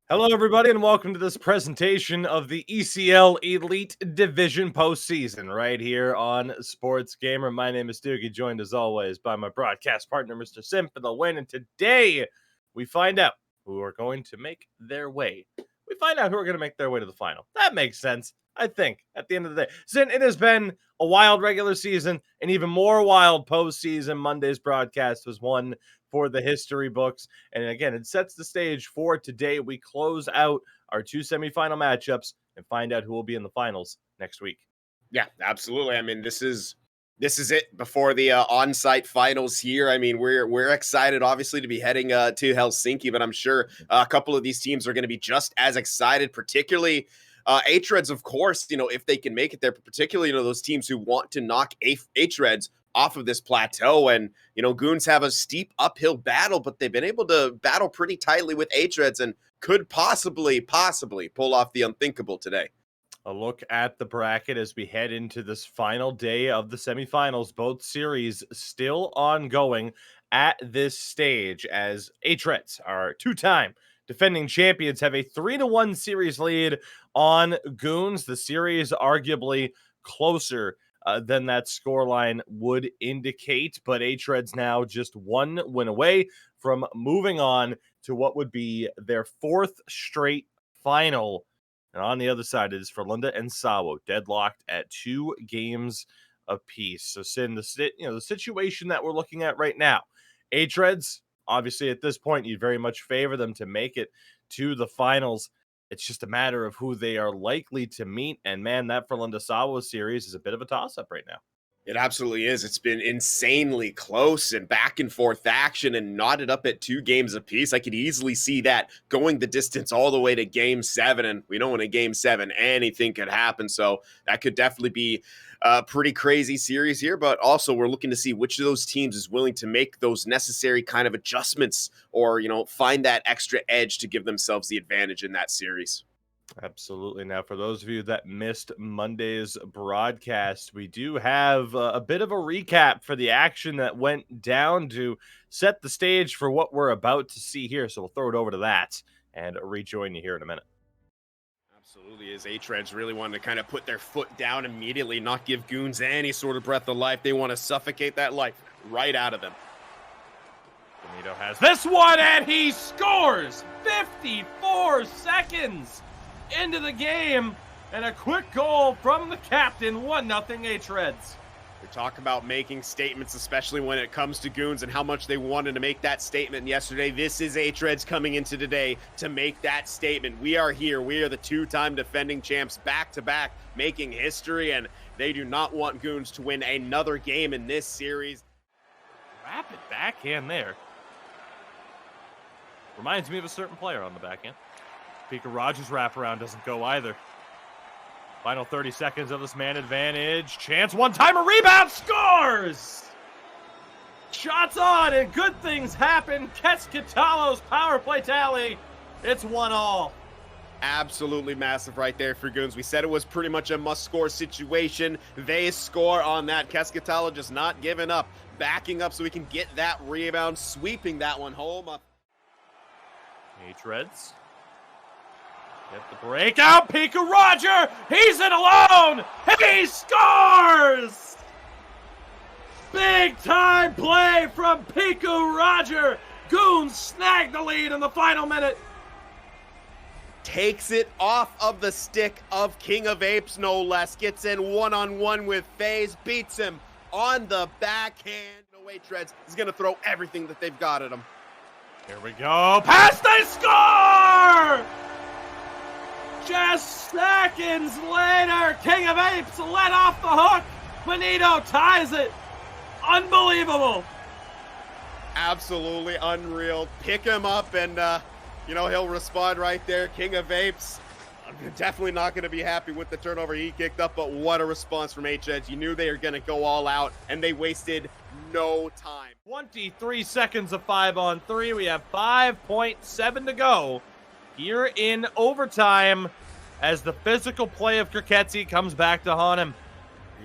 Hello, everybody, and welcome to this presentation of the ECL Elite Division postseason right here on Sports Gamer. My name is Doogie, joined as always by my broadcast partner, Mr. Simp and the Win. And today we find out who are going to make their way. We find out who are going to make their way to the final. That makes sense, I think, at the end of the day. Since it has been a wild regular season, and even more wild postseason, Monday's broadcast was one for the history books. And again, it sets the stage for today. We close out our two semifinal matchups and find out who will be in the finals next week. Yeah, absolutely. I mean, this is it before the on-site finals here. I mean, we're excited, obviously, to be heading to Helsinki, but I'm sure a couple of these teams are going to be just as excited, particularly hREDS, of course, if they can make it there, particularly, those teams who want to knock hREDS off of this plateau. And, GOONS have a steep uphill battle, but they've been able to battle pretty tightly with hREDS and could possibly pull off the unthinkable today. A look at the bracket as we head into this final day of the semifinals. Both series still ongoing at this stage as hREDS, our two-time defending champions, have a 3-1 series lead on GOONS. The series arguably closer than that scoreline would indicate, but hREDS now just one win away from moving on to what would be their fourth straight final. And on the other side, it is Frölunda and Savo, deadlocked at 2 games apiece. So, Sin, the situation that we're looking at right now, hREDS, obviously at this point, you'd very much favor them to make it to the finals. It's just a matter of who they are likely to meet. And man, that Frölunda Savo series is a bit of a toss-up right now. It absolutely is. It's been insanely close and back and forth action and knotted up at 2 games apiece. I could easily see that going the distance all the way to game 7. And we know in a game 7, anything could happen. So that could definitely be a pretty crazy series here. But also we're looking to see which of those teams is willing to make those necessary kind of adjustments or, find that extra edge to give themselves the advantage in that series. Absolutely. Now, for those of you that missed Monday's broadcast, we do have a bit of a recap for the action that went down to set the stage for what we're about to see here. So we'll throw it over to that and rejoin you here in a minute. Absolutely, as hREDS really wanted to kind of put their foot down immediately, not give GOONS any sort of breath of life. They want to suffocate that life right out of them. Benito has this one, and he scores 54 seconds into the game, and a quick goal from the captain, 1-0 hREDS. We talk about making statements, especially when it comes to GOONS and how much they wanted to make that statement yesterday. This is hREDS coming into today to make that statement. We are here. We are the 2-time defending champs back-to-back, making history, and they do not want GOONS to win another game in this series. Rapid backhand there. Reminds me of a certain player on the backhand. Pika Rogers' wraparound doesn't go either. Final 30 seconds of this man advantage. Chance, one-timer, rebound, scores! Shots on, and good things happen. Keskitalo's power play tally. It's 1-1. Absolutely massive right there for GOONS. We said it was pretty much a must-score situation. They score on that. Keskitalo just not giving up. Backing up so we can get that rebound, sweeping that one home. hREDS. Get the breakout, Pika Roger! He's in alone! He scores! Big time play from Pika Roger! GOONS snagged the lead in the final minute. Takes it off of the stick of King of Apes, no less. Gets in one-on-one with FaZe, beats him on the backhand. No way, hREDS is going to throw everything that they've got at him. Here we go. Pass, they score! Just seconds later, King of Apes let off the hook. Benito ties it. Unbelievable. Absolutely unreal. Pick him up and, he'll respond right there. King of Apes, definitely not going to be happy with the turnover he kicked up, but what a response from hREDS. You knew they were going to go all out, and they wasted no time. 23 seconds of 5-on-3. We have 5.7 to go here in overtime as the physical play of Kirketsi comes back to haunt him.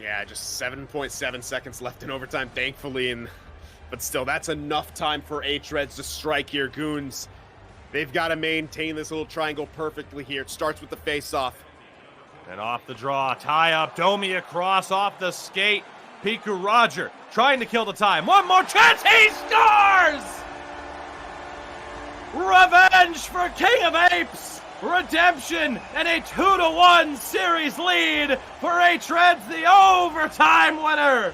Yeah, just 7.7 seconds left in overtime, thankfully, but still, that's enough time for hREDS to strike here. GOONS They've got to maintain this little triangle perfectly here. It starts with the face-off. And off the draw, tie up, Domi across off the skate. Piku Roger trying to kill the time. One more chance, he scores! Revenge for King of Apes! Redemption and a 2-1 series lead for hREDS, the overtime winner!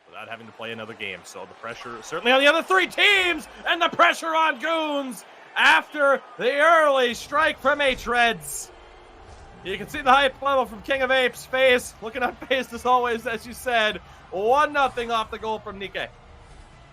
Without having to play another game, so the pressure certainly on the other three teams, and the pressure on Goons after the early strike from hREDS. You can see the hype level from King of Apes. FaZe looking unfazed as always, as you said. 1-0 off the goal from Nikke.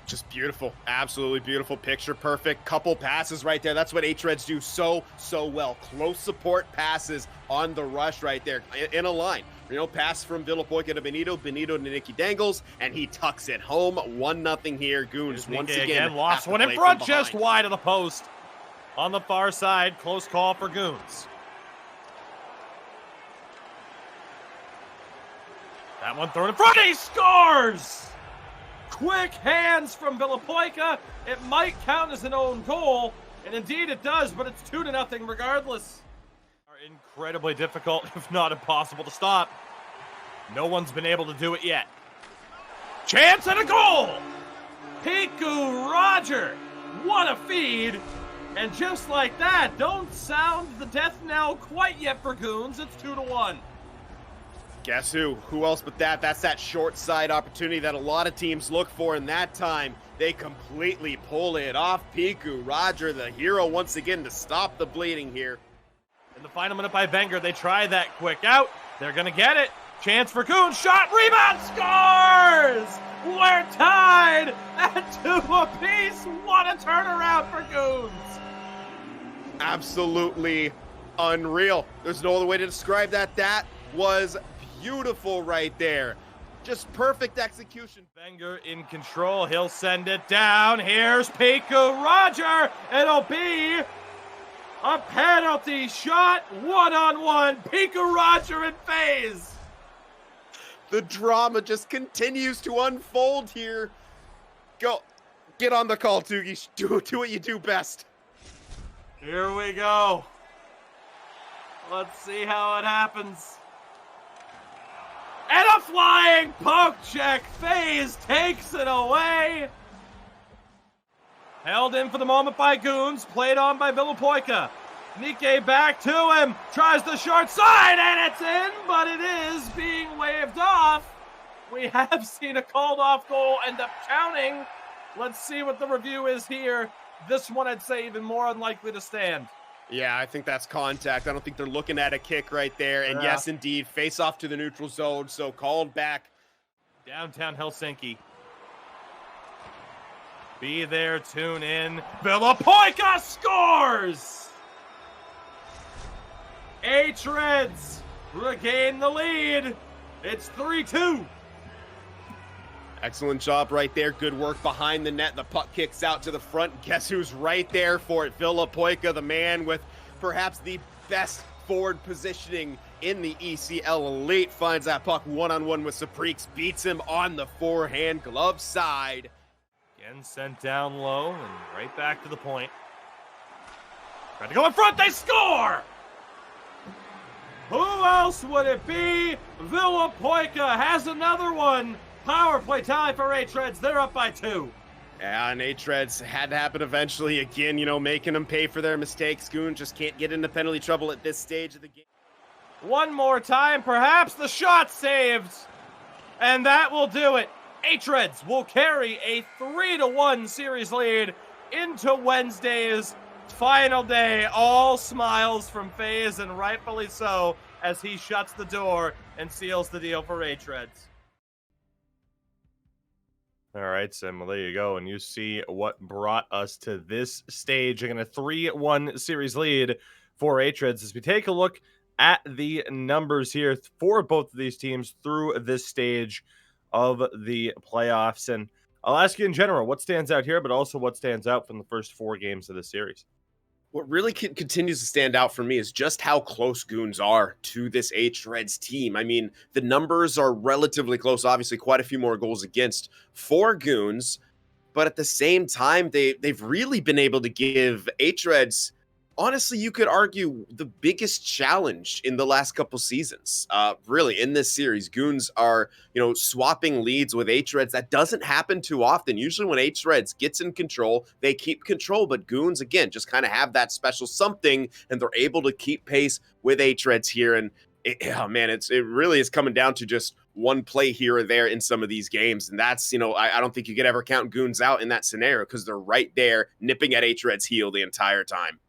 Just beautiful, absolutely beautiful, picture perfect, couple passes right there. That's what hREDS do so well. Close support passes on the rush right there in a line. You know, pass from Villapoika to Benito to Nicky Dangles, and he tucks it home. 1-0 here. Goons once again lost one in front, just wide of the post. On the far side, close call for Goons. That one thrown in front, he scores! Quick hands from Villapoika. It might count as an own goal, and indeed it does, but it's 2-0 regardless. Are incredibly difficult, if not impossible to stop. No one's been able to do it yet. Chance and a goal! Piku Roger, what a feed! And just like that, don't sound the death knell quite yet for Goons. It's 2-1. Guess who? Who else but that? That's that short side opportunity that a lot of teams look for, and that time they completely pull it off. Piku Roger, the hero once again to stop the bleeding here. In the final minute by Wenger, they try that quick out. They're going to get it. Chance for Goons. Shot, rebound, scores! We're tied at 2 apiece. What a turnaround for Goons. Absolutely unreal. There's no other way to describe that. That was beautiful right there. Just perfect execution. Wenger in control. He'll send it down. Here's Piku Roger. It'll be a penalty shot. 1-on-1. Piku Roger and FaZe. The drama just continues to unfold here. Go. Get on the call, Tugi. Do what you do best. Here we go. Let's see how it happens. And a flying poke check. FaZe takes it away. Held in for the moment by Goons. Played on by Villapoika. Nikke back to him. Tries the short side, and it's in, but it is being waved off. We have seen a called off goal end up counting. Let's see what the review is here. This one, I'd say, even more unlikely to stand. Yeah, I think that's contact. I don't think they're looking at a kick right there. And yes, indeed, face off to the neutral zone, so called back. Downtown Helsinki. Be there, tune in. Villapoika scores! hREDS regain the lead. It's 3-2. Excellent job right there. Good work behind the net. The puck kicks out to the front. Guess who's right there for it? Villapoika, the man with perhaps the best forward positioning in the ECL Elite, finds that puck one-on-one with Sapreeks, beats him on the forehand glove side. Again sent down low and right back to the point. Tried to go in front, they score! Who else would it be? Villapoika has another one. Power play tie for hREDS. They're up by 2. Yeah, and hREDS had to happen eventually. Again, you know, making them pay for their mistakes. Goon just can't get into penalty trouble at this stage of the game. One more time, perhaps the shot saved. And that will do it. hREDS will carry a 3-1 series lead into Wednesday's final day. All smiles from FaZe, and rightfully so, as he shuts the door and seals the deal for hREDS. All right, Sim, well, there you go. And you see what brought us to this stage. Again, a 3-1 series lead for hREDS. As we take a look at the numbers here for both of these teams through this stage of the playoffs. And I'll ask you in general, what stands out here, but also what stands out from the first 4 games of the series? What really continues to stand out for me is just how close Goons are to this hREDS team. I mean, the numbers are relatively close. Obviously, quite a few more goals against for Goons. But at the same time, they've really been able to give hREDS, honestly, you could argue the biggest challenge in the last couple seasons. Really, in this series, Goons are swapping leads with hREDS. That doesn't happen too often. Usually, when hREDS gets in control, they keep control. But Goons again just kind of have that special something, and they're able to keep pace with hREDS here. And oh man, it really is coming down to just one play here or there in some of these games. And that's, I don't think you could ever count Goons out in that scenario because they're right there nipping at hRED's heel the entire time.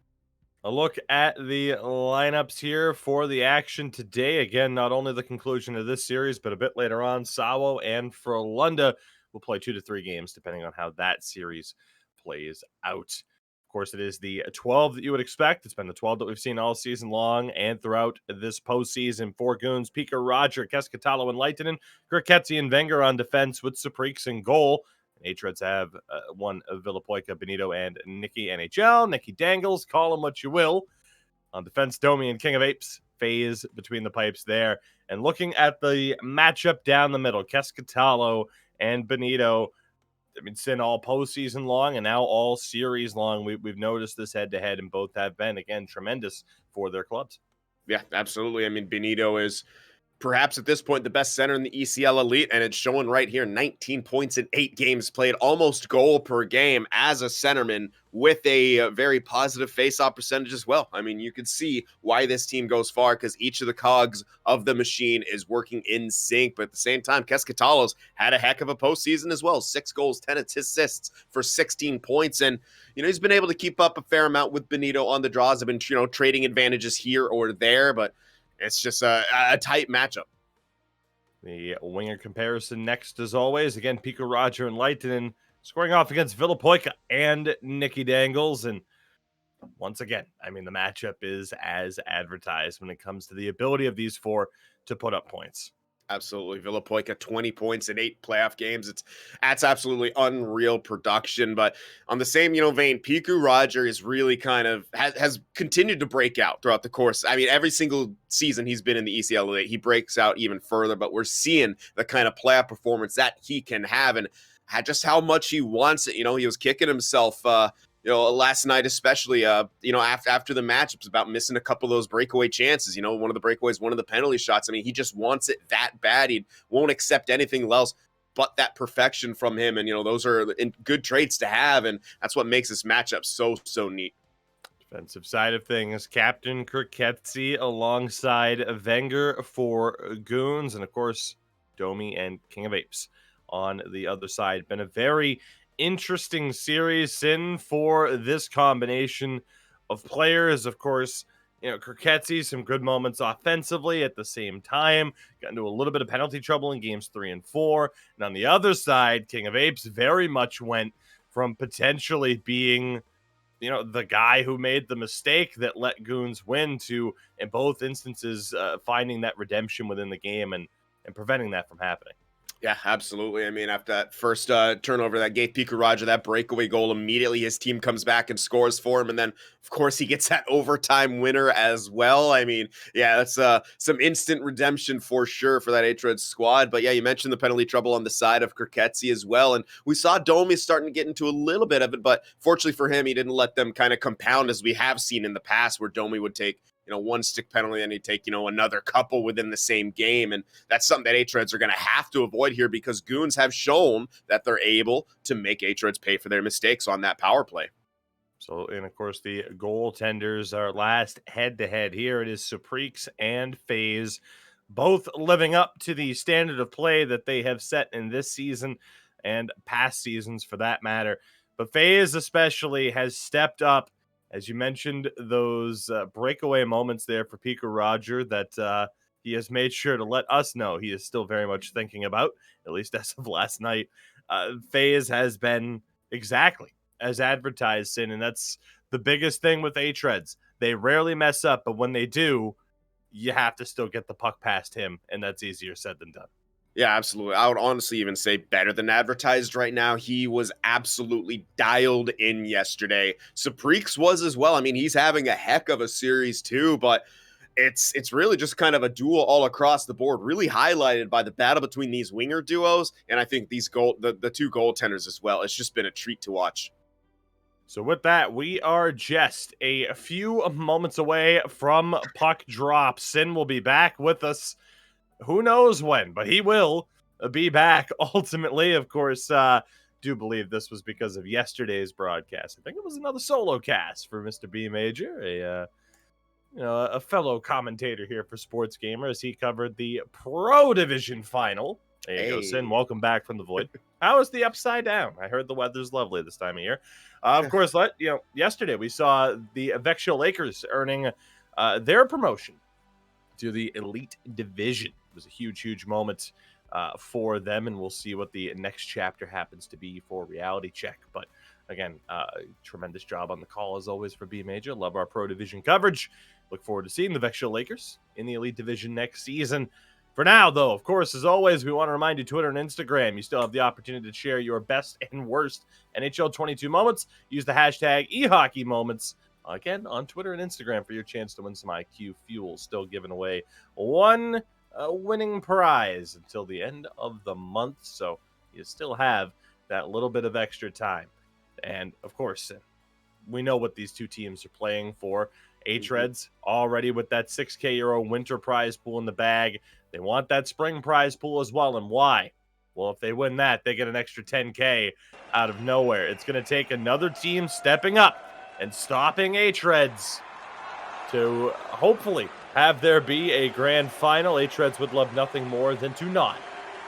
A look at the lineups here for the action today. Again, not only the conclusion of this series, but a bit later on, Sawo and Frolunda will play 2 to 3 games, depending on how that series plays out. Of course, it is the 12 that you would expect. It's been the 12 that we've seen all season long and throughout this postseason. For Goons, Pika, Roger, Keskatalo, and Leitinen, Kirketzi and Wenger on defense with Supreeks in goal. hREDS have one of Villapoica, Benito, and Nikki NHL. Nikki Dangles, call him what you will. On defense, Domi and King of Apes, phase between the pipes there. And looking at the matchup down the middle, Keskatalo and Benito, I mean, Sin all postseason long and now all series long. We've noticed this head to head, and both have been, again, tremendous for their clubs. Yeah, absolutely. I mean, Benito is perhaps at this point the best center in the ECL Elite, and it's showing right here: 19 points in 8 games played, almost goal per game as a centerman, with a very positive face-off percentage as well. I mean, you can see why this team goes far because each of the cogs of the machine is working in sync. But at the same time, Keskatalo's had a heck of a postseason as well: 6 goals, 10 assists for 16 points, and he's been able to keep up a fair amount with Benito on the draws. Have been trading advantages here or there, but it's just a tight matchup. The winger comparison next, as always. Again, Pico, Roger, and Leitinen scoring off against Villapoica and Nikki Dangles. And once again, I mean, the matchup is as advertised when it comes to the ability of these four to put up points. Absolutely. Villapoica, 20 points in 8 playoff games. That's absolutely unreal production. But on the same, vein, Piku Roger is really kind of has continued to break out throughout the course. I mean, every single season he's been in the ECL Elite, he breaks out even further, but we're seeing the kind of playoff performance that he can have and just how much he wants it. He was kicking himself last night, especially, after the matchups about missing a couple of those breakaway chances. One of the breakaways, one of the penalty shots. I mean, he just wants it that bad. He won't accept anything else but that perfection from him. And, those are good traits to have. And that's what makes this matchup so neat. Defensive side of things, Captain Kirketzi alongside Wenger for Goons. And, of course, Domi and King of Apes on the other side. Been a very interesting series in for this combination of players. Of course, Kirketzi, some good moments offensively at the same time. Got into a little bit of penalty trouble in games 3 and 4. And on the other side, King of Apes very much went from potentially being, the guy who made the mistake that let Goons win to, in both instances, finding that redemption within the game and preventing that from happening. Yeah, absolutely. I mean, after that first turnover that gave Pico Roger that breakaway goal, immediately his team comes back and scores for him. And then, of course, he gets that overtime winner as well. I mean, yeah, that's some instant redemption for sure for that hREDS squad. But yeah, you mentioned the penalty trouble on the side of Kirketzi as well. And we saw Domi starting to get into a little bit of it. But fortunately for him, he didn't let them kind of compound as we have seen in the past where Domi would take one stick penalty and he'd take, another couple within the same game. And that's something that hREDS are going to have to avoid here because Goons have shown that they're able to make hREDS pay for their mistakes on that power play. So, and of course, the goaltenders are last head-to-head here. It is Supreeks and FaZe, both living up to the standard of play that they have set in this season and past seasons for that matter. But FaZe especially has stepped up. As you mentioned, those breakaway moments there for Pico Roger that he has made sure to let us know he is still very much thinking about, at least as of last night. FaZe has been exactly as advertised, and that's the biggest thing with hREDS. They rarely mess up, but when they do, you have to still get the puck past him, and that's easier said than done. Yeah, absolutely. I would honestly even say better than advertised right now. He was absolutely dialed in yesterday. Supreeks was as well. I mean, he's having a heck of a series too, but it's really just kind of a duel all across the board, really highlighted by the battle between these winger duos, and I think these the two goaltenders as well. It's just been a treat to watch. So with that, we are just a few moments away from puck drop. Sin will be back with us. Who knows when, but he will be back ultimately. Of course, do believe this was because of yesterday's broadcast. I think it was another solo cast for Mr. B Major, a fellow commentator here for Sports Gamers. He covered the Pro Division final. There you go, Sin. Hey. Welcome back from the void. How is the upside down? I heard the weather's lovely this time of year. Of course, yesterday we saw the Vexio Lakers earning their promotion to the Elite Division. It was a huge, huge moment for them, and we'll see what the next chapter happens to be for Reality Check. But again, tremendous job on the call as always for B Major. Love our Pro Division coverage. Look forward to seeing the Vexio Lakers in the Elite Division next season. For now, though, of course, as always, we want to remind you, Twitter and Instagram, you still have the opportunity to share your best and worst NHL 22 moments. Use the hashtag eHockeyMoments, again, on Twitter and Instagram for your chance to win some IQ Fuel. Still giving away one winning prize until the end of the month, so you still have that little bit of extra time. And, of course, we know what these two teams are playing for. hREDS already with that 6K Euro winter prize pool in the bag. They want that spring prize pool as well. And why? Well, if they win that, they get an extra 10K out of nowhere. It's going to take another team stepping up and stopping hREDS to hopefully have there be a grand final. hREDS would love nothing more than to not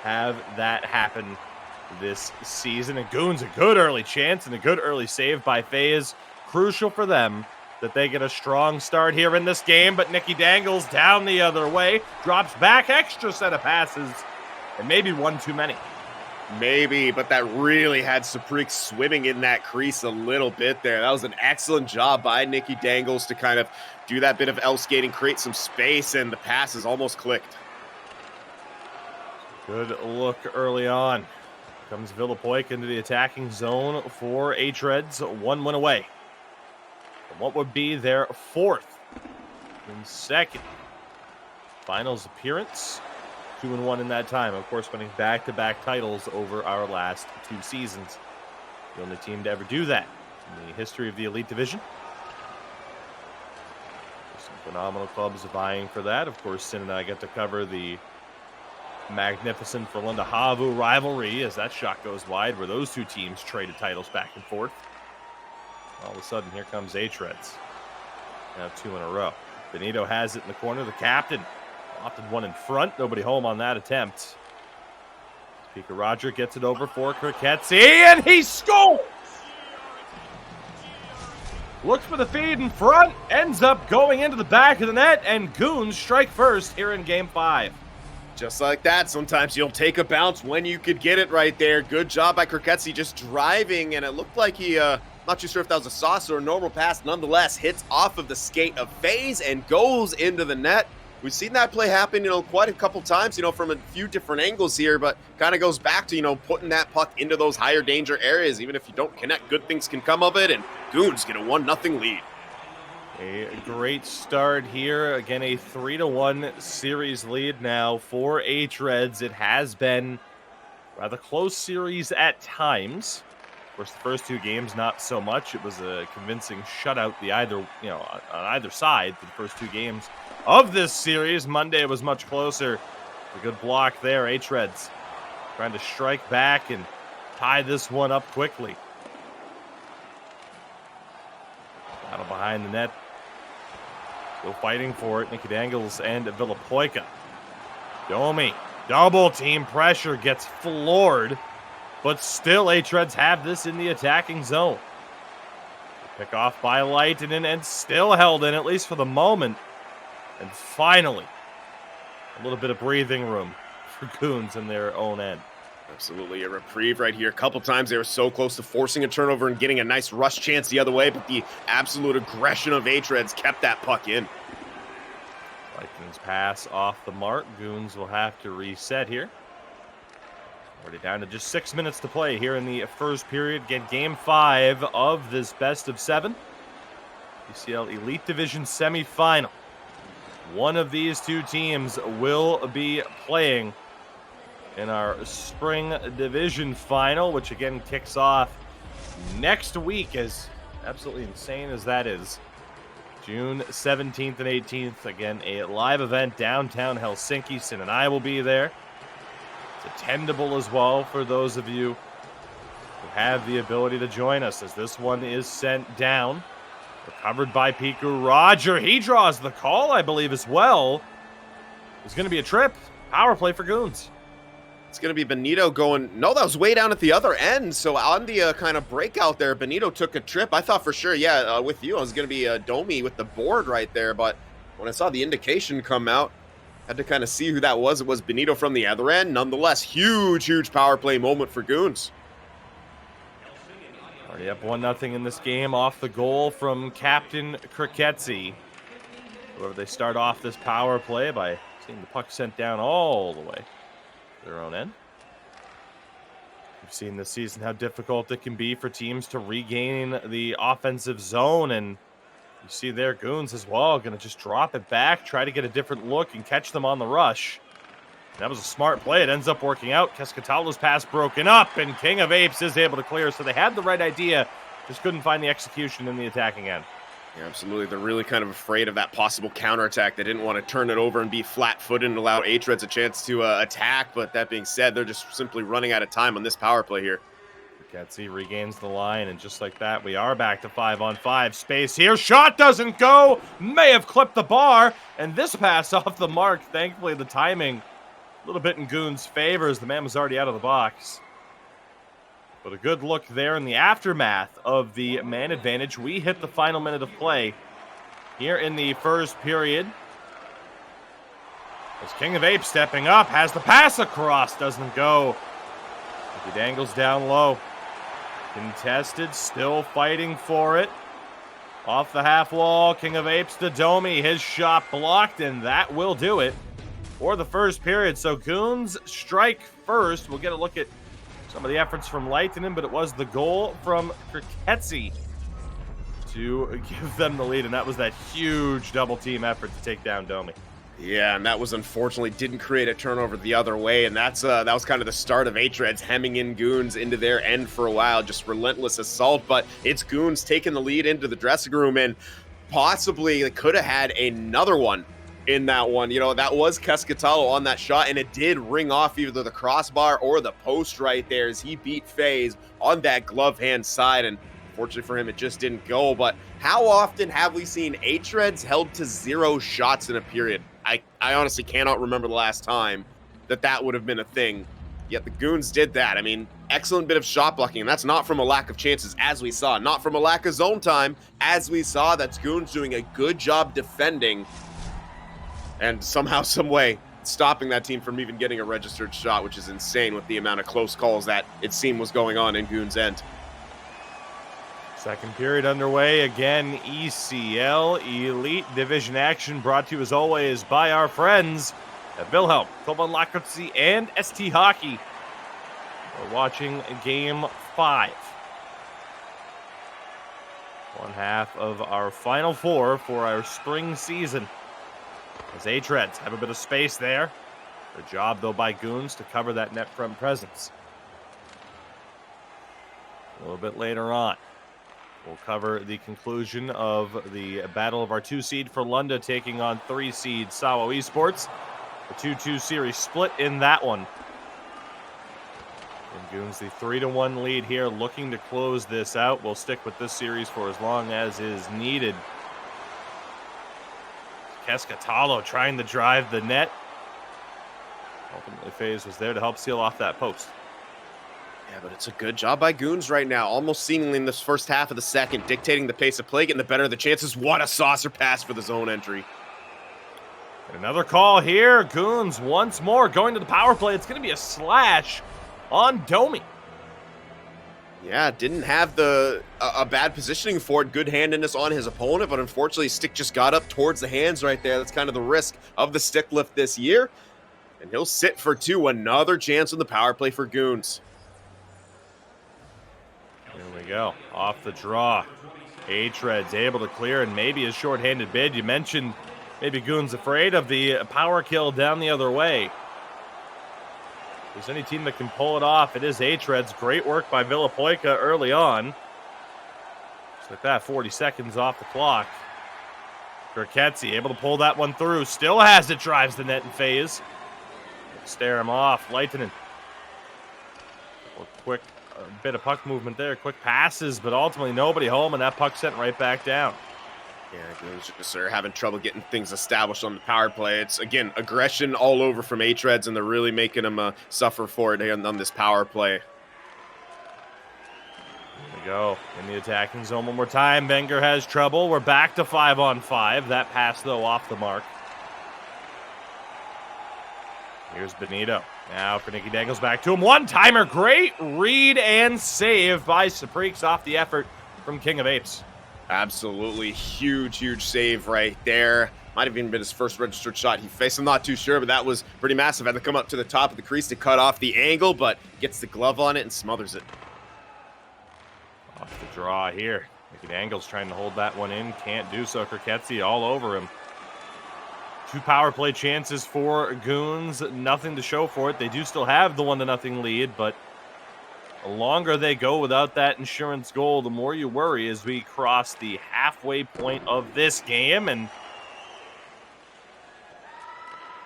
have that happen this season. And GOONS, a good early chance and a good early save by FaZe. Crucial for them that they get a strong start here in this game, but Nicky Dangles down the other way, drops back, extra set of passes, and maybe one too many. Maybe, but that really had Saprik swimming in that crease a little bit there. That was an excellent job by Nicky Dangles to kind of do that bit of L-skating, create some space, and the passes almost clicked. Good look early on. Comes Villapoik into the attacking zone for hREDS, 1 win away. What would be their fourth and second finals appearance. 2-1 in that time. Of course, winning back-to-back titles over our last 2 seasons. The only team to ever do that in the history of the Elite Division. Some phenomenal clubs vying for that. Of course, Sin and I get to cover the magnificent Frölunda Havu rivalry as that shot goes wide, where those two teams traded titles back and forth. All of a sudden, here comes hREDS. Now 2 in a row. Benito has it in the corner. The captain opted one in front. Nobody home on that attempt. Speaker Roger gets it over for Kirketsi, and he scores! Looks for the feed in front. Ends up going into the back of the net, and GOONS strike first here in Game 5. Just like that, sometimes you'll take a bounce when you could get it right there. Good job by Kirketsi just driving, and it looked like he... not too sure if that was a sauce or a normal pass. Nonetheless, hits off of the skate of FaZe and goes into the net. We've seen that play happen, quite a couple times, from a few different angles here, but kind of goes back to, putting that puck into those higher danger areas. Even if you don't connect, good things can come of it, and GOONS get a 1-0 lead. A great start here. Again, a 3-1 series lead now for hREDS. It has been a rather close series at times. Of course, the first 2 games, not so much. It was a convincing shutout on either side for the first 2 games of this series. Monday was much closer. A good block there. hREDS trying to strike back and tie this one up quickly. Battle behind the net. Still fighting for it. Nicky Dangles and Villapoika. Domi, double team pressure, gets floored. But still, hREDS have this in the attacking zone. Pick off by Lehtinen and still held in, at least for the moment. And finally, a little bit of breathing room for GOONS in their own end. Absolutely a reprieve right here. A couple times they were so close to forcing a turnover and getting a nice rush chance the other way, but the absolute aggression of hREDS kept that puck in. Leihtinen's pass off the mark. GOONS will have to reset here. Already down to just 6 minutes to play here in the first period. Get Game 5 of this best of 7. ECL Elite Division semifinal. one of these two teams will be playing in our spring division final, which again kicks off next week, as absolutely insane as that is. June 17th and 18th, again, a live event downtown Helsinki. Sin and I will be there. It's attendable as well for those of you who have the ability to join us, as this one is sent down. Recovered by Piku. Roger, he draws the call, I believe, as well. It's going to be a trip. Power play for Goons. It's going to be Benito going. No, that was way down at the other end. So on the kind of breakout there, Benito took a trip. I thought for sure, with you, I was going to be Domi with the board right there. But when I saw the indication come out, had to kind of see who that was. It was Benito from the other end. Nonetheless, huge power play moment for Goons. Already up 1-0 in this game off the goal from Captain Kriketsi. However, they start off this power play by seeing the puck sent down all the way to their own end. We've seen this season how difficult it can be for teams to regain the offensive zone, and you see their Goons as well going to just drop it back, try to get a different look and catch them on the rush. That was a smart play. It ends up working out. Keskitalo's pass broken up, and King of Apes is able to clear. So they had the right idea, just couldn't find the execution in the attacking end. Yeah, absolutely. They're really kind of afraid of that possible counterattack. They didn't want to turn it over and be flat-footed and allow hREDS a chance to attack. But that being said, they're just simply running out of time on this power play here. Ketsy regains the line, and just like that, we are back to 5-on-5 space here. Shot doesn't go. May have clipped the bar, and this pass off the mark. Thankfully, the timing a little bit in Goons' favor, as the man was already out of the box. But a good look there in the aftermath of the man advantage. We hit the final minute of play here in the first period. As King of Apes stepping up, has the pass across, doesn't go. He dangles down low. Contested, still fighting for it. Off the half wall, King of Apes to Domi. His shot blocked, and that will do it for the first period. So Goons strike first. We'll get a look at some of the efforts from Lehtinen, but it was the goal from Kriketsi to give them the lead, and that was that huge double-team effort to take down Domi. Yeah, and that was unfortunately didn't create a turnover the other way, and that was kind of the start of hREDS hemming in Goons into their end for a while, just relentless assault. But it's Goons taking the lead into the dressing room, and possibly they could have had another one in that one. You know, that was Keskitalo on that shot, and it did ring off either the crossbar or the post right there as he beat FaZe on that glove hand side, and fortunately for him, it just didn't go. But how often have we seen hREDS held to 0 shots in a period? I honestly cannot remember the last time that would have been a thing. Yet the Goons did that. I mean, excellent bit of shot blocking, and that's not from a lack of chances, as we saw. Not from a lack of zone time, as we saw. That's Goons doing a good job defending and somehow, some way, stopping that team from even getting a registered shot, which is insane with the amount of close calls that it seemed was going on in Goons' end. Second period underway. Again, ECL Elite Division action brought to you as always by our friends at Wilhelm, Koban Lakotsi, and ST Hockey. We're watching Game 5. One half of our Final Four for our spring season. As hREDS have a bit of space there. Good job, though, by Goons to cover that net front presence. A little bit later on, we'll cover the conclusion of the battle of our 2 seed for Lunda taking on 3 seed Sawo Esports. A 2-2 series split in that one. And Goons the 3-1 lead here, looking to close this out. We'll stick with this series for as long as is needed. Keskitalo trying to drive the net. Ultimately, FaZe was there to help seal off that post. Yeah, but it's a good job by Goons right now, almost seemingly in this first half of the second, dictating the pace of play, getting the better of the chances. What a saucer pass for the zone entry. And another call here. Goons once more going to the power play. It's going to be a slash on Domi. Yeah, didn't have a bad positioning for it. Good handedness on his opponent, but unfortunately, stick just got up towards the hands right there. That's kind of the risk of the stick lift this year. And he'll sit for 2. Another chance on the power play for Goons. Here we go. Off the draw. hREDS able to clear, and maybe a shorthanded bid. You mentioned Maybe Goons afraid of the power kill down the other way. If there's any team that can pull it off, it is hREDS. Great work by Villapoica early on. Just like that, 40 seconds off the clock. Kirketsi able to pull that one through. Still has it, drives the net in phase. Stare him off. Leitinen. Quick bit of puck movement there. Quick passes, but ultimately nobody home, and that puck sent right back down. Yeah, Goons just are having trouble getting things established on the power play. It's, again, aggression all over from hREDS, and they're really making them suffer for it on this power play. There we go. In the attacking zone one more time. Wenger has trouble. We're back to 5-on-5. That pass, though, off the mark. Here's Benito. Now for Nicky Dangles, back to him. One-timer. Great read and save by Saprix off the effort from King of Apes. Absolutely huge save right there. Might have even been his first registered shot he faced. I'm not too sure, but that was pretty massive. Had to come up to the top of the crease to cut off the angle, but gets the glove on it and smothers it. Off the draw here. Nicky Dangles trying to hold that one in. Can't do so. Kirketsi all over him. 2 power play chances for Goons. Nothing to show for it. They do still have the 1-0 lead, but the longer they go without that insurance goal, the more you worry as we cross the halfway point of this game. And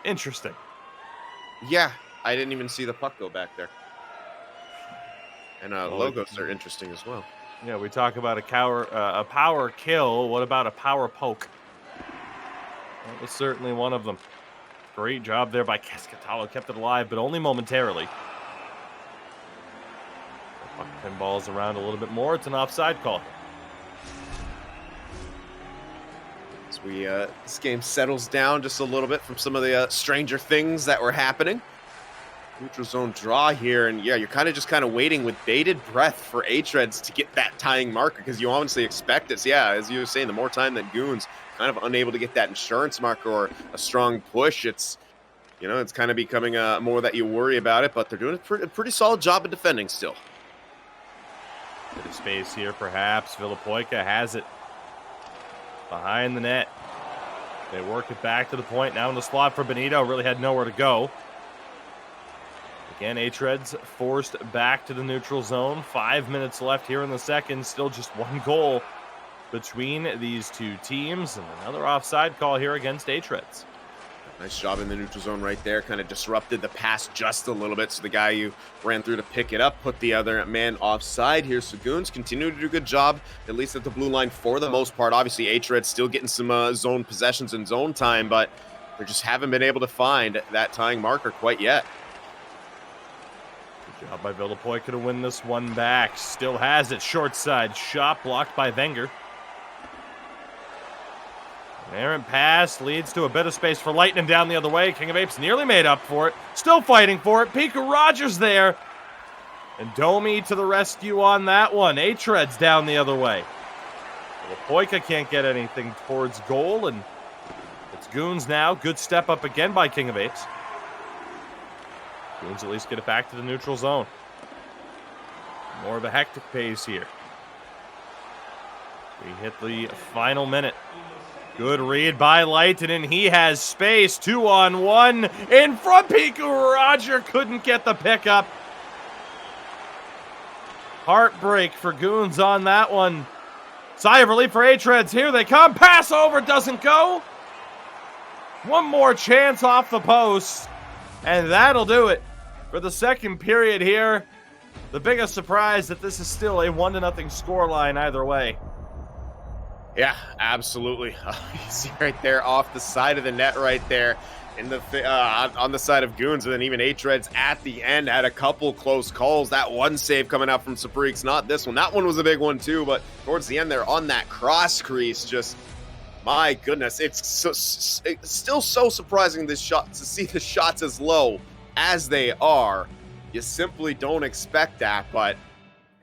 interesting. Yeah, I didn't even see the puck go back there. And logos are interesting as well. Yeah, we talk about a power kill. What about a power poke? That was certainly one of them. Great job there by Cascatalo. Kept it alive, but only momentarily. Pinballs around a little bit more. It's an offside call. As this game settles down just a little bit from some of the stranger things that were happening. Neutral zone draw here, and yeah, you're kind of waiting with bated breath for hREDS to get that tying marker, because you obviously expect it. So yeah, as you were saying, the more time that Goons kind of unable to get that insurance marker or a strong push, it's kind of becoming more that you worry about it. But they're doing a pretty solid job of defending still. Bit of space here, perhaps. Villapoica has it behind the net. They work it back to the point. Now in the slot for Benito. Really had nowhere to go. Again, hREDS forced back to the neutral zone. 5 minutes left here in the second. Still just 1 goal between these two teams. And another offside call here against hREDS. Nice job in the neutral zone right there. Kind of disrupted the pass just a little bit. So the guy you ran through to pick it up put the other man offside here. So Goons continue to do a good job, at least at the blue line for the most part. Obviously, hREDS still getting some zone possessions and zone time, but they just haven't been able to find that tying marker quite yet. Good job by Villapoica to win this one back. Still has it. Short side shot blocked by Wenger. An errant pass leads to a bit of space for Lightning down the other way. King of Apes nearly made up for it. Still fighting for it. Pico Rogers there. And Domi to the rescue on that one. hREDS down the other way. Villapoica can't get anything towards goal, and it's Goons now. Good step up again by King of Apes. Goons at least get it back to the neutral zone. More of a hectic pace here. We hit the final minute. Good read by Leitinen. He has space. 2-on-1 in front. Pico Roger couldn't get the pickup. Heartbreak for Goons on that one. Sigh of relief for hREDS. Here they come. Pass over. Doesn't go. One more chance off the post. And that'll do it for the second period here. The biggest surprise that this is still a 1-0 scoreline either way. Yeah, absolutely. You see right there off the side of the net right there in the on the side of Goons, and then even hREDS at the end had a couple close calls. That one save coming out from Saprix, not this one. That one was a big one too, but towards the end there on that cross crease, just my goodness, it's still so surprising to see the shots as low as they are. You simply don't expect that, but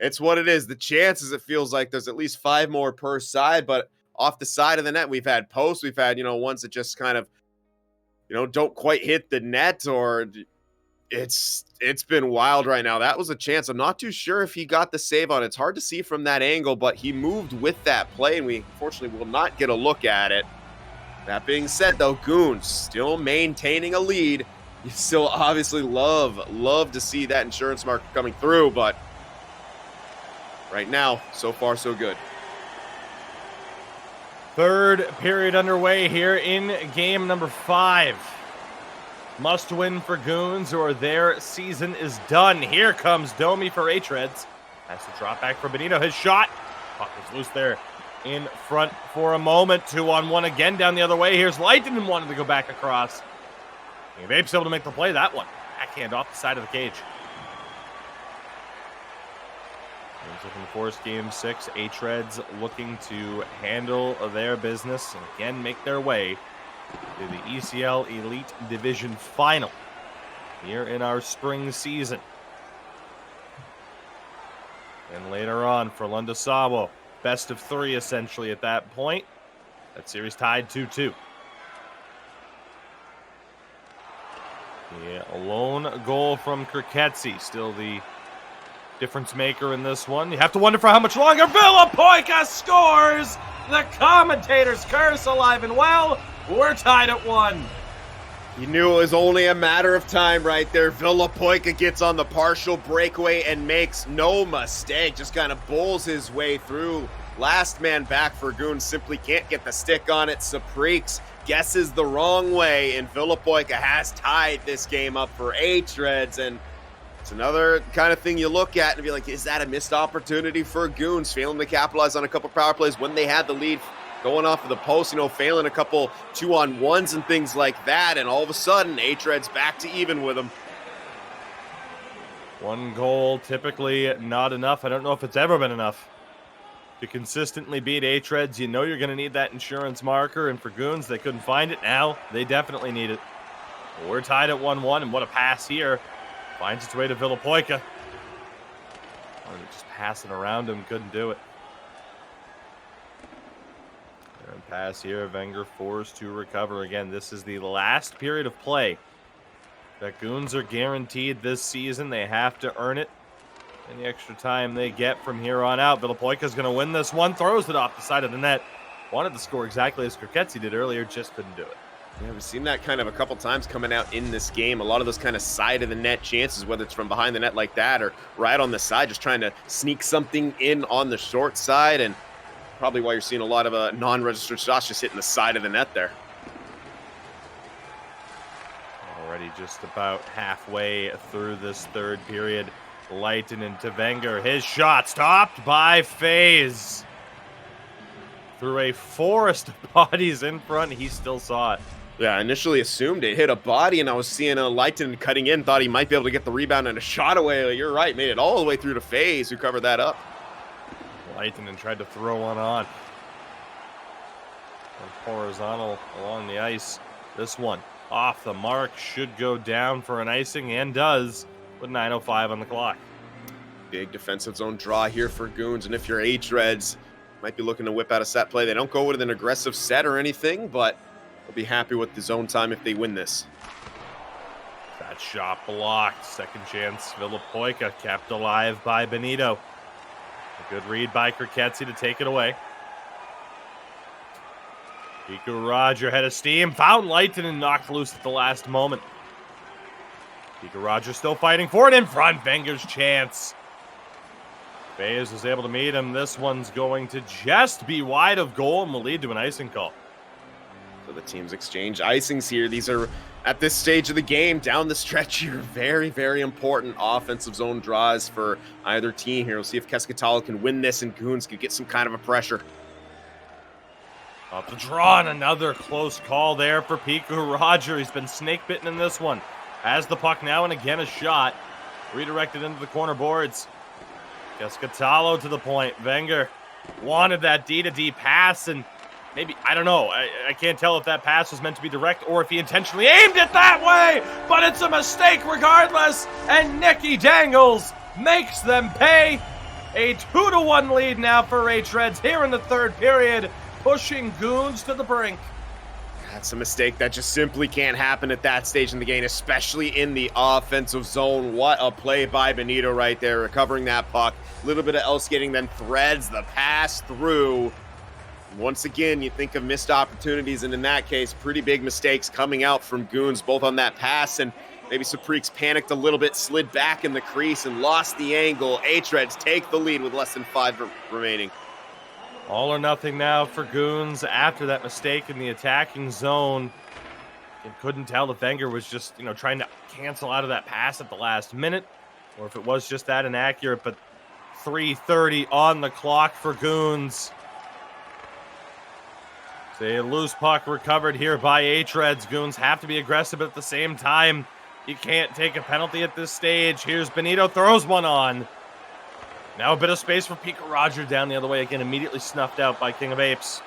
it's what it is. The chances, it feels like there's at least 5 more per side, but off the side of the net, we've had posts. We've had, ones that just kind of, don't quite hit the net, or it's been wild right now. That was a chance. I'm not too sure if he got the save on it. It's hard to see from that angle, but he moved with that play, and we unfortunately will not get a look at it. That being said, though, Goons still maintaining a lead. You still obviously love to see that insurance marker coming through, but right now, so far, so good. Third period underway here in game number 5. Must win for Goons or their season is done. Here comes Domi for hREDS. Has to drop back for Benito. His shot. Puck is loose there in front for a moment. 2-on-1 again down the other way. Here's Leitonen wanted to go back across. Vape's able to make the play. That one. Backhand off the side of the cage. Looking to force game 6. hREDS looking to handle their business and again make their way to the ECL Elite Division Final here in our spring season. And later on for Lundasawo, best of 3 essentially at that point. That series tied 2-2. A lone goal from Kriketsi, still the difference maker in this one. You have to wonder for how much longer. Villapoika scores! The commentator's curse alive and well. We're tied at 1. You knew it was only a matter of time right there. Villapoika gets on the partial breakaway and makes no mistake. Just kind of bowls his way through. Last man back for Goons simply can't get the stick on it. Saprix guesses the wrong way, and Villapoika has tied this game up for hREDS. And it's another kind of thing you look at and be like, is that a missed opportunity for Goons? Failing to capitalize on a couple power plays when they had the lead going off of the post, failing a couple 2-on-1s and things like that. And all of a sudden, hREDS back to even with them. 1 goal, typically not enough. I don't know if it's ever been enough to consistently beat hREDS. You know you're going to need that insurance marker. And for Goons, they couldn't find it. Now they definitely need it. We're tied at 1-1. And what a pass here. Finds its way to Villapoika. Just passing around him. Couldn't do it. And pass here. Wenger forced to recover again. This is the last period of play that Goons are guaranteed this season. They have to earn it. Any extra time they get from here on out. Villapoika's going to win this one. Throws it off the side of the net. Wanted to score exactly as Kriketsi did earlier. Just couldn't do it. Yeah, we've seen that kind of a couple times coming out in this game. A lot of those kind of side of the net chances, whether it's from behind the net like that or right on the side, just trying to sneak something in on the short side. And probably why you're seeing a lot of non-registered shots just hitting the side of the net there. Already just about halfway through this third period. Leitonen to Wenger. His shot stopped by FaZe. Through a forest of bodies in front, he still saw it. Yeah, I initially assumed it hit a body, and I was seeing Leitonen cutting in, thought he might be able to get the rebound and a shot away. You're right, made it all the way through to FaZe, who covered that up. Leitonen tried to throw one on. Horizontal along the ice. This one off the mark, should go down for an icing, and does, with 9:05 on the clock. Big defensive zone draw here for Goons, and if you're hREDS, might be looking to whip out a set play. They don't go with an aggressive set or anything, but they'll be happy with the zone time if they win this. That shot blocked. Second chance, Villapoika kept alive by Benito. A good read by Kriketsi to take it away. Piku Roger had a steam. Found Leitonen knocked loose at the last moment. Piku Roger still fighting for it in front. Wenger's chance. FaZe was able to meet him. This one's going to just be wide of goal and will lead to an icing call. So the teams exchange icings here. These are, at this stage of the game, down the stretch here, very, very important offensive zone draws for either team here. We'll see if Keskitalo can win this and Goons can get some kind of a pressure. Off the draw, and another close call there for Piku Roger. He's been snake bitten in this one. Has the puck now, and again a shot. Redirected into the corner boards. Keskitalo to the point. Wenger wanted that D-to-D pass, and maybe, I don't know. I can't tell if that pass was meant to be direct or if he intentionally aimed it that way, but it's a mistake regardless, and Nicky Dangles makes them pay. A 2-1 lead now for hREDS here in the third period, pushing Goons to the brink. That's a mistake that just simply can't happen at that stage in the game, especially in the offensive zone. What a play by Benito right there, recovering that puck. A little bit of L skating, then threads the pass through. Once again, you think of missed opportunities, and in that case, pretty big mistakes coming out from Goons, both on that pass and maybe Supreeks panicked a little bit, slid back in the crease and lost the angle. hREDS take the lead with less than 5 remaining. All or nothing now for Goons after that mistake in the attacking zone. You couldn't tell if Wenger was just, trying to cancel out of that pass at the last minute, or if it was just that inaccurate, but 3:30 on the clock for Goons. So a loose puck recovered here by hREDS. Goons have to be aggressive, but at the same time, you can't take a penalty at this stage. Here's Benito, throws one on. Now a bit of space for Pika Roger down the other way. Again, immediately snuffed out by King of Apes.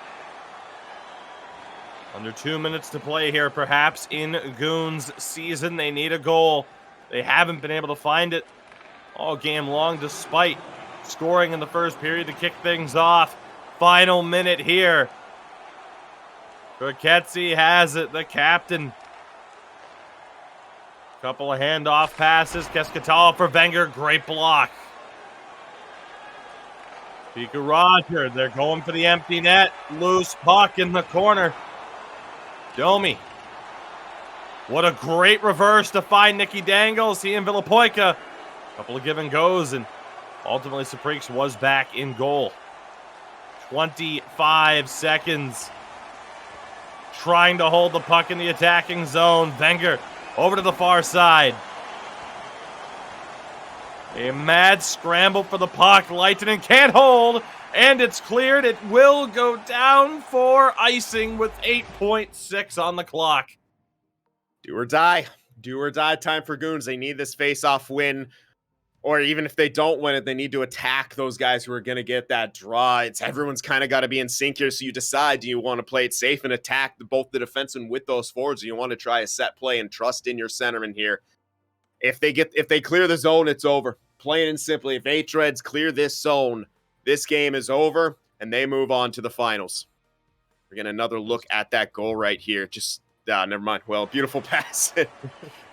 Under 2 minutes to play here, perhaps in Goons season. They need a goal. They haven't been able to find it all game long, despite scoring in the first period to kick things off. Final minute here. Burketzi has it, the captain. Couple of handoff passes. Keskatala for Wenger. Great block. Pika Roger, they're going for the empty net. Loose puck in the corner. Domi. What a great reverse to find Nicky Dangles. He and Villapoica. Couple of give and goes, and ultimately Supreeks was back in goal. 25 seconds. Trying to hold the puck in the attacking zone. Wenger over to the far side. A mad scramble for the puck. Leitinen can't hold, and it's cleared. It will go down for icing with 8.6 on the clock. Do or die. Do or die time for Goons. They need this face-off win. Or even if they don't win it, they need to attack those guys who are going to get that draw. Everyone's kind of got to be in sync here, so you decide, do you want to play it safe and attack both the defensemen with those forwards, or you want to try a set play and trust in your centerman here? If they clear the zone, it's over. Plain and simply, if hREDS clear this zone, this game is over, and they move on to the finals. We're getting another look at that goal right here. Never mind. Well, beautiful pass.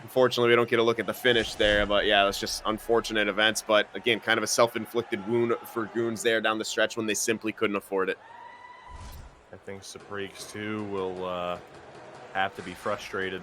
Unfortunately, we don't get a look at the finish there, but yeah, it's just unfortunate events. But again, kind of a self-inflicted wound for Goons there down the stretch when they simply couldn't afford it. I think Supreeks, too, will have to be frustrated.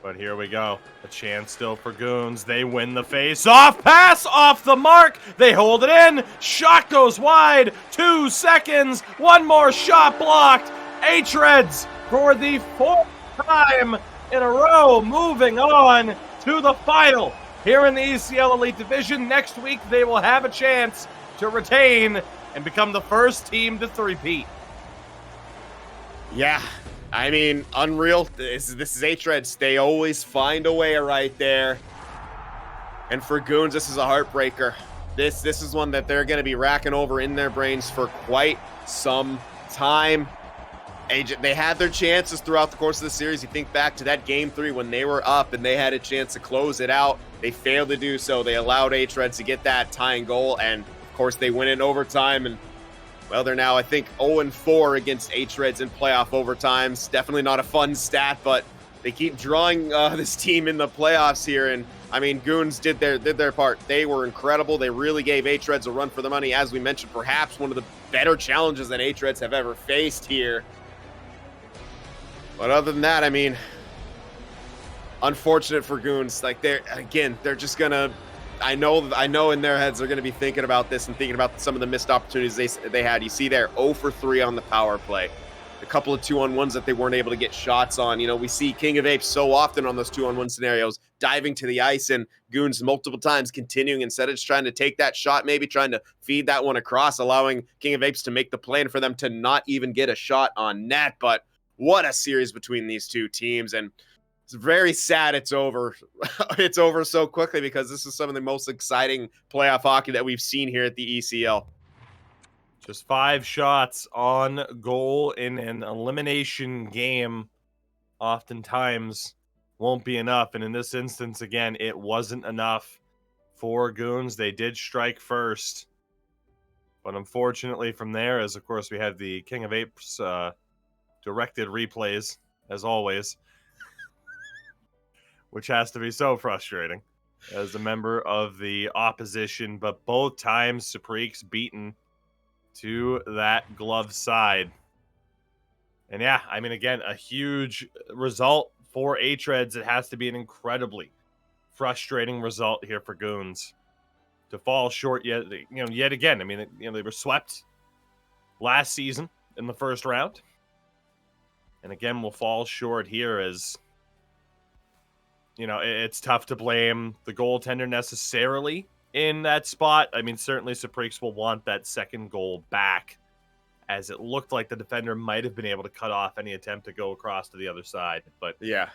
But here we go. A chance still for Goons. They win the face-off. Pass off the mark. They hold it in. Shot goes wide. 2 seconds. One more shot blocked. hREDS for the 4th time in a row, moving on to the final here in the ECL Elite Division. Next week, they will have a chance to retain and become the first team to three-peat. Yeah, I mean, unreal. This is hREDS. They always find a way right there. And for Goons, this is a heartbreaker. This is one that they're going to be racking over in their brains for quite some time. They had their chances throughout the course of the series. You think back to that Game 3 when they were up and they had a chance to close it out. They failed to do so. They allowed hREDS to get that tying goal, and of course they win in overtime. And well, they're now, I think, 0-4 against hREDS in playoff overtimes. Definitely not a fun stat, but they keep drawing this team in the playoffs here. And I mean, Goons did their part. They were incredible. They really gave hREDS a run for the money. As we mentioned, perhaps one of the better challenges that hREDS have ever faced here. But other than that, I mean, unfortunate for Goons. Like, they're just gonna. I know in their heads they're gonna be thinking about this and thinking about some of the missed opportunities they had. You see there, 0 for 3 on the power play. A couple of 2-on-1s that they weren't able to get shots on. You know, we see King of Apes so often on those 2-on-1 scenarios, diving to the ice, and Goons multiple times continuing instead of just trying to take that shot, maybe trying to feed that one across, allowing King of Apes to make the play and for them to not even get a shot on net. But what a series between these two teams, and it's very sad it's over. It's over so quickly because this is some of the most exciting playoff hockey that we've seen here at the ECL. Just 5 shots on goal in an elimination game oftentimes won't be enough. And in this instance, again, it wasn't enough for Goons. They did strike first. But unfortunately from there, as of course we have the King of Apes directed replays, as always, which has to be so frustrating as a member of the opposition. But both times Supreeks beaten to that glove side. And yeah, I mean, again, a huge result for hREDS. It has to be an incredibly frustrating result here for Goons to fall short yet again. I mean, they were swept last season in the first round, and again will fall short here as it's tough to blame the goaltender necessarily in that spot. I mean, certainly Supreeks will want that second goal back, as it looked like the defender might have been able to cut off any attempt to go across to the other side, but Yeah.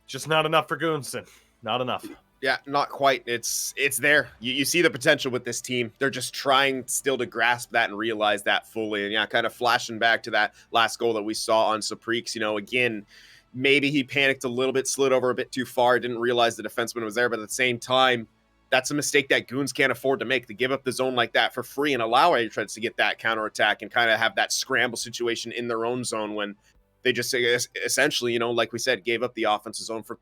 just not enough for Goonson. Not enough. Yeah, not quite. It's there. You see the potential with this team. They're just trying still to grasp that and realize that fully. And yeah, kind of flashing back to that last goal that we saw on Supreeks, again, maybe he panicked a little bit, slid over a bit too far, didn't realize the defenseman was there. But at the same time, that's a mistake that Goons can't afford to make, to give up the zone like that for free and allow hREDS to get that counterattack and kind of have that scramble situation in their own zone when they just essentially, like we said, gave up the offensive zone for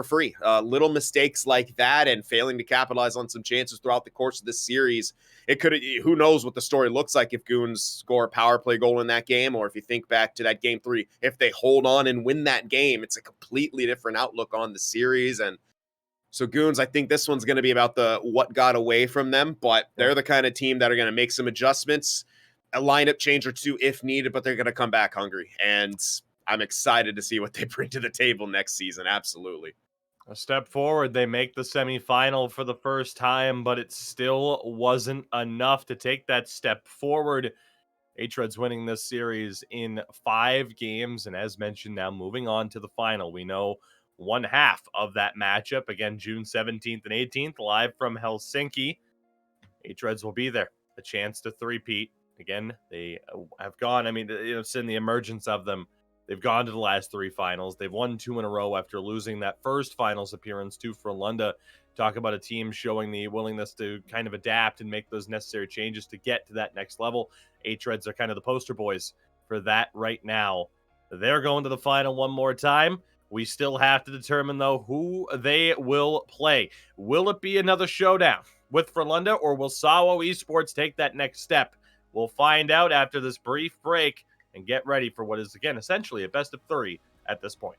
free. Little mistakes like that and failing to capitalize on some chances throughout the course of this series. It could, who knows what the story looks like if Goons score a power play goal in that game, or if you think back to that game 3, if they hold on and win that game, it's a completely different outlook on the series. And so Goons, I think this one's going to be about the what got away from them, but they're the kind of team that are going to make some adjustments, a lineup change or two if needed, but they're going to come back hungry. And I'm excited to see what they bring to the table next season. Absolutely. A step forward. They make the semifinal for the first time, but it still wasn't enough to take that step forward. hREDS winning this series in 5 games, and as mentioned, now moving on to the final. We know one half of that matchup, again, June 17th and 18th, live from Helsinki. hREDS will be there. A chance to three-peat. Again, they have gone, I mean, since the emergence of them, they've gone to the last 3 finals. They've won 2 in a row after losing that first finals appearance to Frölunda. Talk about a team showing the willingness to kind of adapt and make those necessary changes to get to that next level. hREDS are kind of the poster boys for that right now. They're going to the final one more time. We still have to determine, though, who they will play. Will it be another showdown with Frölunda, or will Sawo Esports take that next step? We'll find out after this brief break and get ready for what is, again, essentially a best of 3 at this point.